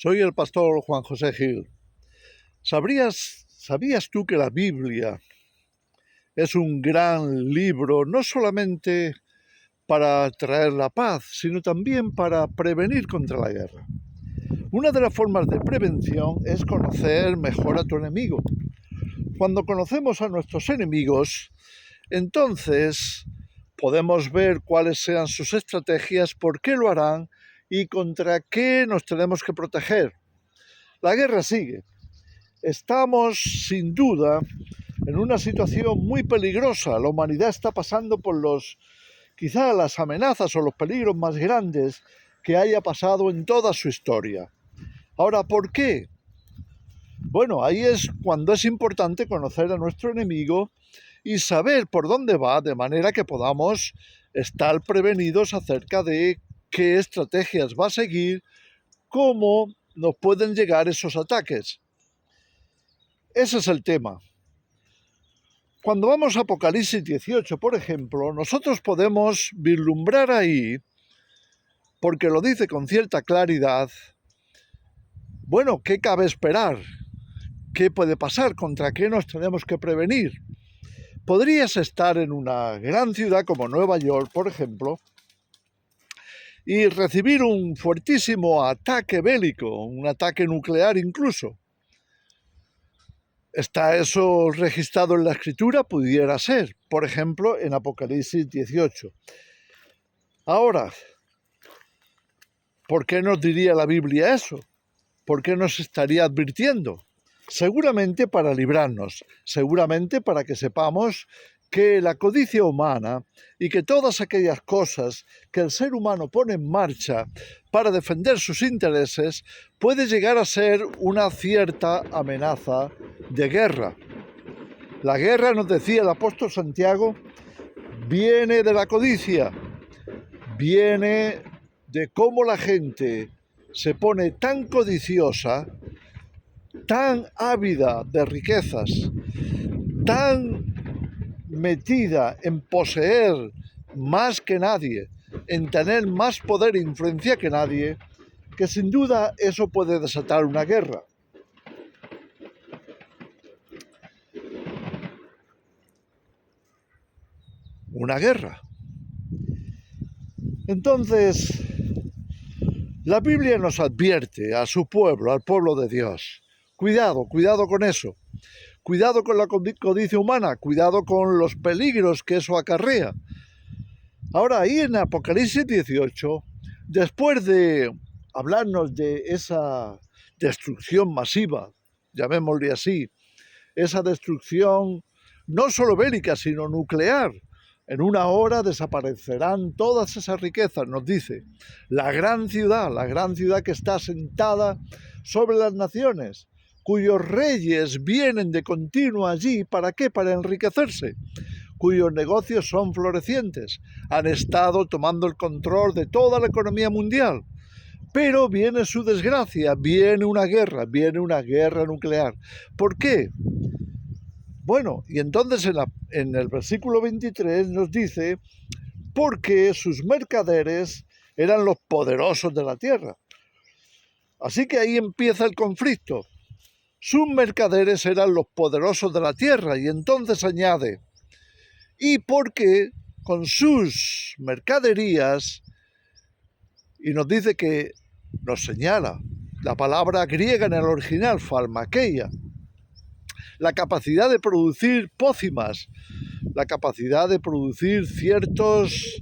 Soy el pastor Juan José Gil. ¿Sabías tú que la Biblia es un gran libro no solamente para traer la paz, sino también para prevenir contra la guerra? Una de las formas de prevención es conocer mejor a tu enemigo. Cuando conocemos a nuestros enemigos, entonces podemos ver cuáles sean sus estrategias, por qué lo harán y contra qué nos tenemos que proteger. La guerra sigue. Estamos, sin duda, en una situación muy peligrosa. La humanidad está pasando por quizá las amenazas o los peligros más grandes que haya pasado en toda su historia. Ahora, ¿por qué? Bueno, ahí es cuando es importante conocer a nuestro enemigo y saber por dónde va, de manera que podamos estar prevenidos acerca de qué estrategias va a seguir, cómo nos pueden llegar esos ataques. Ese es el tema. Cuando vamos a Apocalipsis 18, por ejemplo, nosotros podemos vislumbrar ahí, porque lo dice con cierta claridad, bueno, ¿qué cabe esperar? ¿Qué puede pasar? ¿Contra qué nos tenemos que prevenir? Podrías estar en una gran ciudad como Nueva York, por ejemplo, y recibir un fuertísimo ataque bélico, un ataque nuclear incluso. ¿Está eso registrado en la Escritura? Pudiera ser, por ejemplo, en Apocalipsis 18. Ahora, ¿por qué nos diría la Biblia eso? ¿Por qué nos estaría advirtiendo? Seguramente para librarnos, seguramente para que sepamos que la codicia humana y que todas aquellas cosas que el ser humano pone en marcha para defender sus intereses puede llegar a ser una cierta amenaza de guerra. La guerra, nos decía el apóstol Santiago, viene de la codicia, viene de cómo la gente se pone tan codiciosa, tan ávida de riquezas, tan metida en poseer más que nadie, en tener más poder e influencia que nadie, que sin duda eso puede desatar una guerra. Una guerra. Entonces, la Biblia nos advierte a su pueblo, al pueblo de Dios, cuidado con eso. Cuidado con la codicia humana, cuidado con los peligros que eso acarrea. Ahora, ahí en Apocalipsis 18, después de hablarnos de esa destrucción masiva, llamémosle así, esa destrucción no solo bélica, sino nuclear, en una hora desaparecerán todas esas riquezas, nos dice, la gran ciudad que está sentada sobre las naciones, cuyos reyes vienen de continuo allí, ¿para qué? Para enriquecerse, cuyos negocios son florecientes, han estado tomando el control de toda la economía mundial. Pero viene su desgracia, viene una guerra nuclear. ¿Por qué? Bueno, y entonces en el versículo 23 nos dice, porque sus mercaderes eran los poderosos de la tierra. Así que ahí empieza el conflicto. Sus mercaderes eran los poderosos de la tierra, y entonces añade, y porque con sus mercaderías, y nos dice que nos señala la palabra griega en el original, pharmakeia, la capacidad de producir pócimas, la capacidad de producir ciertos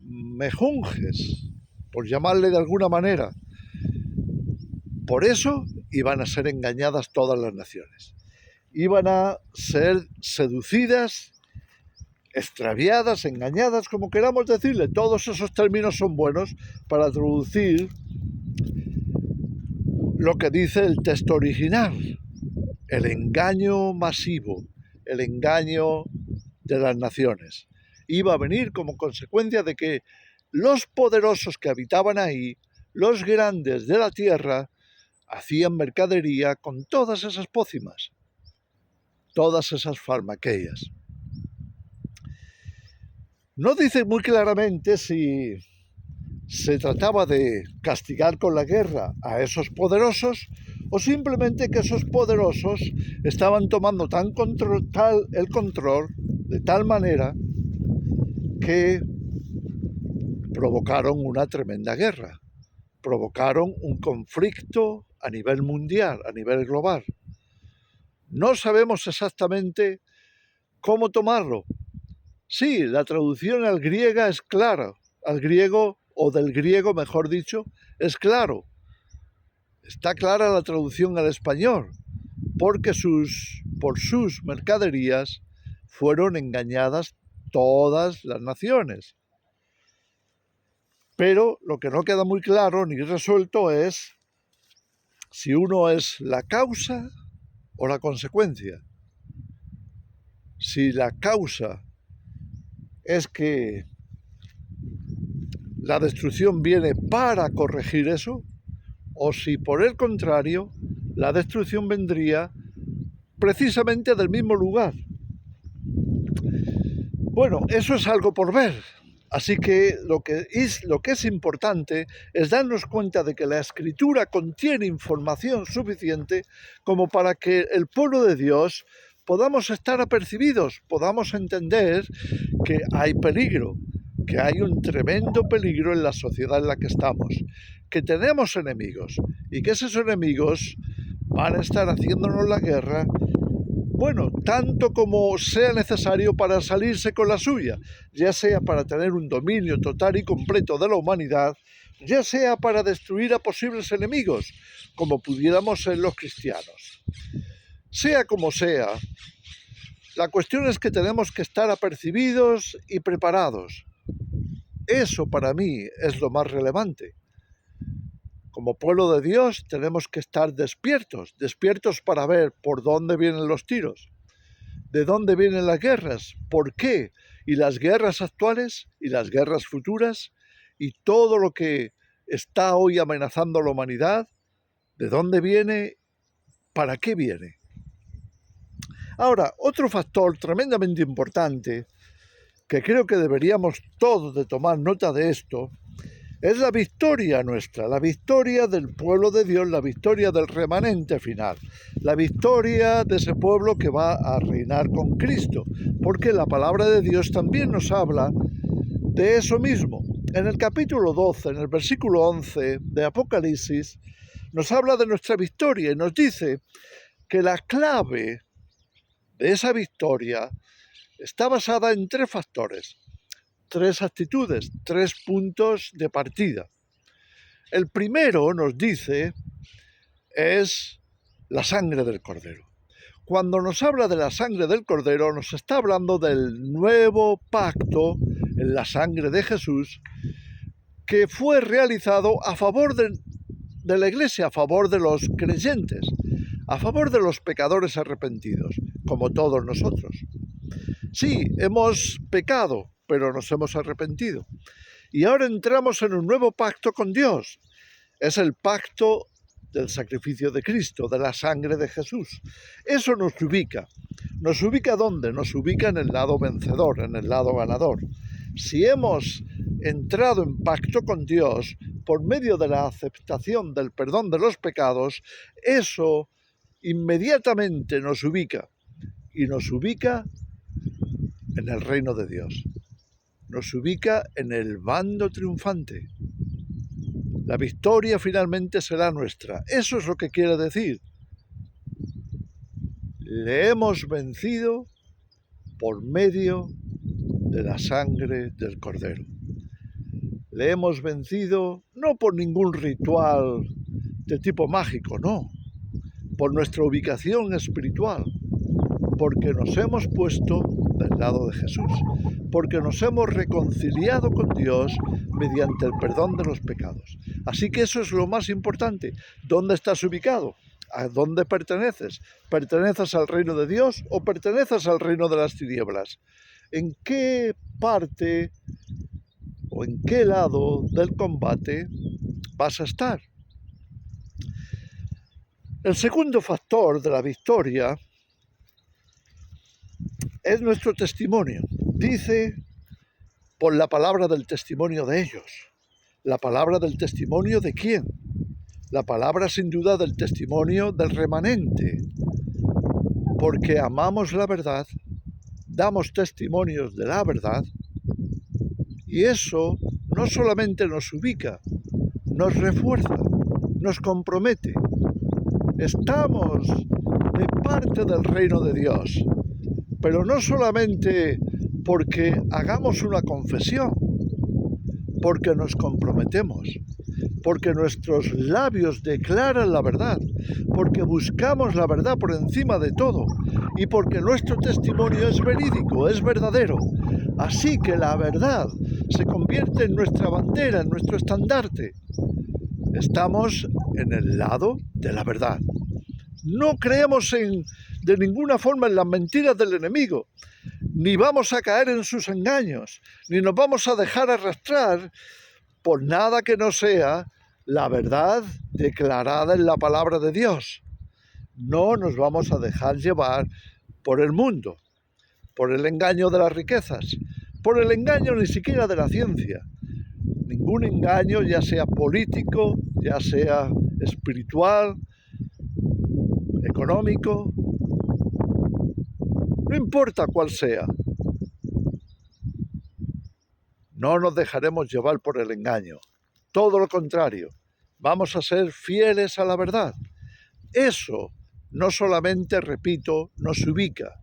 mejunjes, por llamarle de alguna manera. Por eso iban a ser engañadas todas las naciones. Iban a ser seducidas, extraviadas, engañadas, como queramos decirle. Todos esos términos son buenos para traducir lo que dice el texto original. El engaño masivo, el engaño de las naciones. Iba a venir como consecuencia de que los poderosos que habitaban ahí, los grandes de la tierra, hacían mercadería con todas esas pócimas, todas esas farmaqueas. No dice muy claramente si se trataba de castigar con la guerra a esos poderosos o simplemente que esos poderosos estaban tomando el control de tal manera que provocaron una tremenda guerra, provocaron un conflicto a nivel mundial, a nivel global. No sabemos exactamente cómo tomarlo. Sí, la traducción al griego es clara, al griego, o del griego mejor dicho, es claro. Está clara la traducción al español, porque por sus mercaderías fueron engañadas todas las naciones. Pero lo que no queda muy claro ni resuelto es si uno es la causa o la consecuencia. Si la causa es que la destrucción viene para corregir eso, o si por el contrario la destrucción vendría precisamente del mismo lugar. Bueno, eso es algo por ver. Así que lo que es importante es darnos cuenta de que la Escritura contiene información suficiente como para que el pueblo de Dios podamos estar apercibidos, podamos entender que hay peligro, que hay un tremendo peligro en la sociedad en la que estamos, que tenemos enemigos y que esos enemigos van a estar haciéndonos la guerra, bueno, tanto como sea necesario para salirse con la suya, ya sea para tener un dominio total y completo de la humanidad, ya sea para destruir a posibles enemigos, como pudiéramos ser los cristianos. Sea como sea, la cuestión es que tenemos que estar apercibidos y preparados. Eso para mí es lo más relevante. Como pueblo de Dios tenemos que estar despiertos para ver por dónde vienen los tiros, de dónde vienen las guerras, por qué, y las guerras actuales y las guerras futuras y todo lo que está hoy amenazando a la humanidad, de dónde viene, para qué viene. Ahora, otro factor tremendamente importante, que creo que deberíamos todos de tomar nota de esto, es la victoria nuestra, la victoria del pueblo de Dios, la victoria del remanente final, la victoria de ese pueblo que va a reinar con Cristo, porque la palabra de Dios también nos habla de eso mismo. En el capítulo 12, en el versículo 11 de Apocalipsis, nos habla de nuestra victoria y nos dice que la clave de esa victoria está basada en 3 factores. 3 actitudes, 3 puntos de partida. El primero, nos dice, es la sangre del Cordero. Cuando nos habla de la sangre del Cordero, nos está hablando del nuevo pacto en la sangre de Jesús que fue realizado a favor de la Iglesia, a favor de los creyentes, a favor de los pecadores arrepentidos, como todos nosotros. Sí, hemos pecado, pero nos hemos arrepentido. Y ahora entramos en un nuevo pacto con Dios. Es el pacto del sacrificio de Cristo, de la sangre de Jesús. Eso nos ubica. ¿Nos ubica dónde? Nos ubica en el lado vencedor, en el lado ganador. Si hemos entrado en pacto con Dios por medio de la aceptación del perdón de los pecados, eso inmediatamente nos ubica. Y nos ubica en el reino de Dios. Nos ubica en el bando triunfante. La victoria finalmente será nuestra. Eso es lo que quiere decir. Le hemos vencido por medio de la sangre del Cordero. Le hemos vencido no por ningún ritual de tipo mágico, no, por nuestra ubicación espiritual, porque nos hemos puesto del lado de Jesús, porque nos hemos reconciliado con Dios mediante el perdón de los pecados. Así que eso es lo más importante. ¿Dónde estás ubicado? ¿A dónde perteneces? ¿Perteneces al reino de Dios o perteneces al reino de las tinieblas? ¿En qué parte o en qué lado del combate vas a estar? El segundo factor de la victoria es nuestro testimonio. Dice, por la palabra del testimonio de ellos. ¿La palabra del testimonio de quién? La palabra sin duda del testimonio del remanente, porque amamos la verdad, damos testimonios de la verdad, y eso no solamente nos ubica, nos refuerza, nos compromete. Estamos de parte del reino de Dios, pero no solamente porque hagamos una confesión, porque nos comprometemos, porque nuestros labios declaran la verdad, porque buscamos la verdad por encima de todo y porque nuestro testimonio es verídico, es verdadero. Así que la verdad se convierte en nuestra bandera, en nuestro estandarte. Estamos en el lado de la verdad. No creemos de ninguna forma en las mentiras del enemigo, ni vamos a caer en sus engaños, ni nos vamos a dejar arrastrar por nada que no sea la verdad declarada en la palabra de Dios. No nos vamos a dejar llevar por el mundo, por el engaño de las riquezas, por el engaño ni siquiera de la ciencia. Ningún engaño, ya sea político, ya sea espiritual, económico, no importa cuál sea. No nos dejaremos llevar por el engaño. Todo lo contrario, vamos a ser fieles a la verdad. Eso no solamente, repito, nos ubica,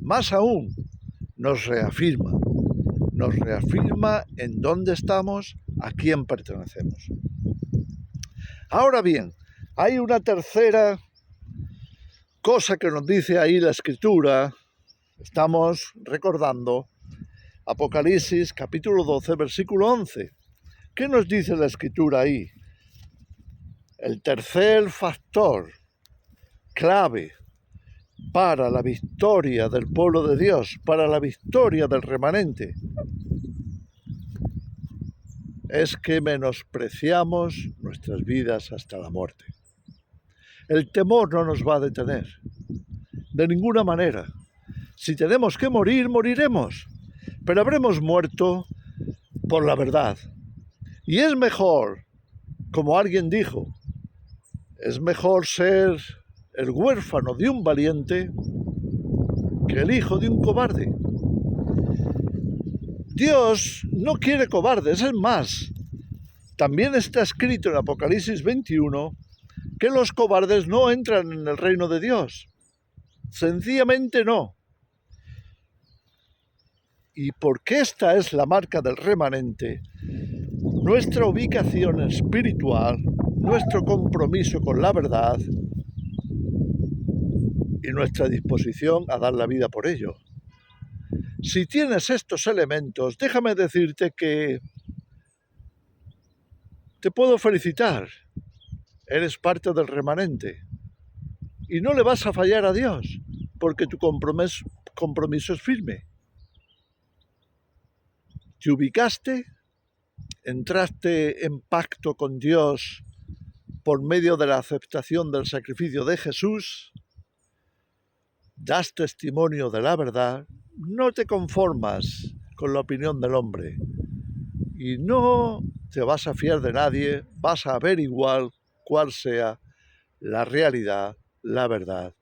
más aún nos reafirma en dónde estamos, a quién pertenecemos. Ahora bien, hay una tercera cosa que nos dice ahí la Escritura. Estamos recordando Apocalipsis capítulo 12, versículo 11. ¿Qué nos dice la Escritura ahí? El tercer factor clave para la victoria del pueblo de Dios, para la victoria del remanente, es que menospreciamos nuestras vidas hasta la muerte. El temor no nos va a detener, de ninguna manera. Si tenemos que morir, moriremos, pero habremos muerto por la verdad. Y es mejor, como alguien dijo, es mejor ser el huérfano de un valiente que el hijo de un cobarde. Dios no quiere cobardes, es más, también está escrito en Apocalipsis 21 que los cobardes no entran en el reino de Dios. Sencillamente no. Y porque esta es la marca del remanente, nuestra ubicación espiritual, nuestro compromiso con la verdad y nuestra disposición a dar la vida por ello. Si tienes estos elementos, déjame decirte que te puedo felicitar. Eres parte del remanente y no le vas a fallar a Dios porque tu compromiso es firme. Te ubicaste, entraste en pacto con Dios por medio de la aceptación del sacrificio de Jesús, das testimonio de la verdad, no te conformas con la opinión del hombre y no te vas a fiar de nadie, vas a averiguar cuál sea la realidad, la verdad.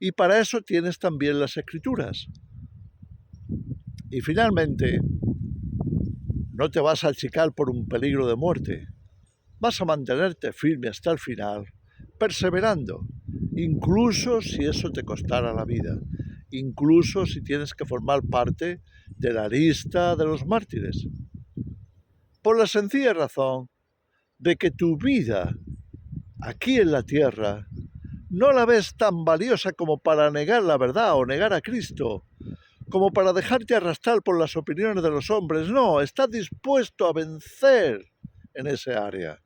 Y para eso tienes también las Escrituras. Y finalmente, no te vas a achicar por un peligro de muerte. Vas a mantenerte firme hasta el final, perseverando, incluso si eso te costara la vida, incluso si tienes que formar parte de la lista de los mártires. Por la sencilla razón de que tu vida aquí en la tierra no la ves tan valiosa como para negar la verdad o negar a Cristo, como para dejarte arrastrar por las opiniones de los hombres. No, estás dispuesto a vencer en ese área.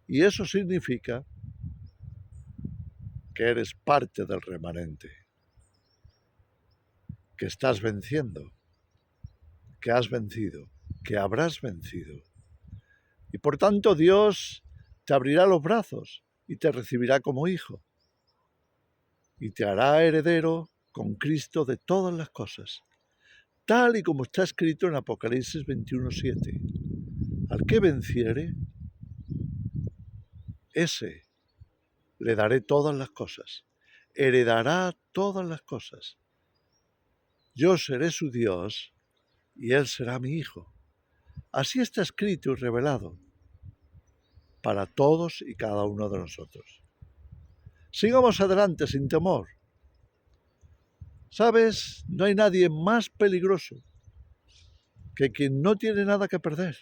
Y eso significa que eres parte del remanente, que estás venciendo, que has vencido, que habrás vencido. Y por tanto Dios te abrirá los brazos y te recibirá como hijo. Y te hará heredero con Cristo de todas las cosas, tal y como está escrito en Apocalipsis 21:7. Al que venciere, ese le daré todas las cosas, heredará todas las cosas. Yo seré su Dios y él será mi hijo. Así está escrito y revelado para todos y cada uno de nosotros. Sigamos adelante sin temor. ¿Sabes? No hay nadie más peligroso que quien no tiene nada que perder.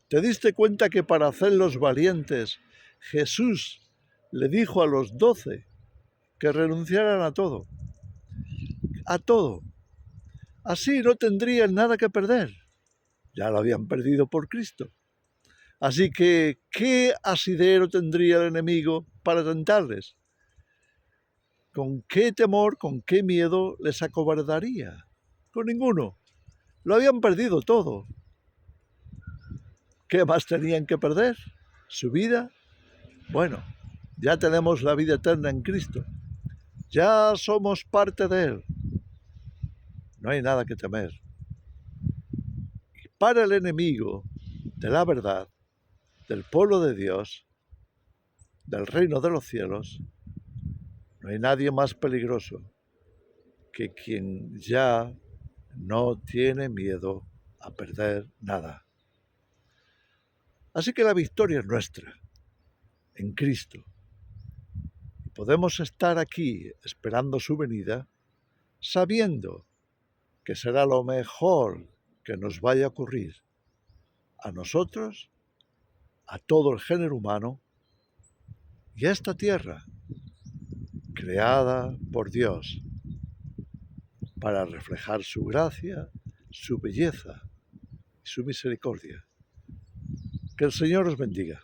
¿Te diste cuenta que para hacerlos valientes, Jesús le dijo a los 12 que renunciaran a todo? A todo. Así no tendrían nada que perder. Ya lo habían perdido por Cristo. Así que, ¿qué asidero tendría el enemigo para tentarles? ¿Con qué temor, con qué miedo les acobardaría? Con ninguno. Lo habían perdido todo. ¿Qué más tenían que perder? ¿Su vida? Bueno, ya tenemos la vida eterna en Cristo. Ya somos parte de Él. No hay nada que temer. Y para el enemigo de la verdad, del pueblo de Dios, del reino de los cielos, no hay nadie más peligroso que quien ya no tiene miedo a perder nada. Así que la victoria es nuestra, en Cristo. Y podemos estar aquí esperando su venida, sabiendo que será lo mejor que nos vaya a ocurrir a nosotros, a todo el género humano y a esta tierra creada por Dios para reflejar su gracia, su belleza y su misericordia. Que el Señor os bendiga.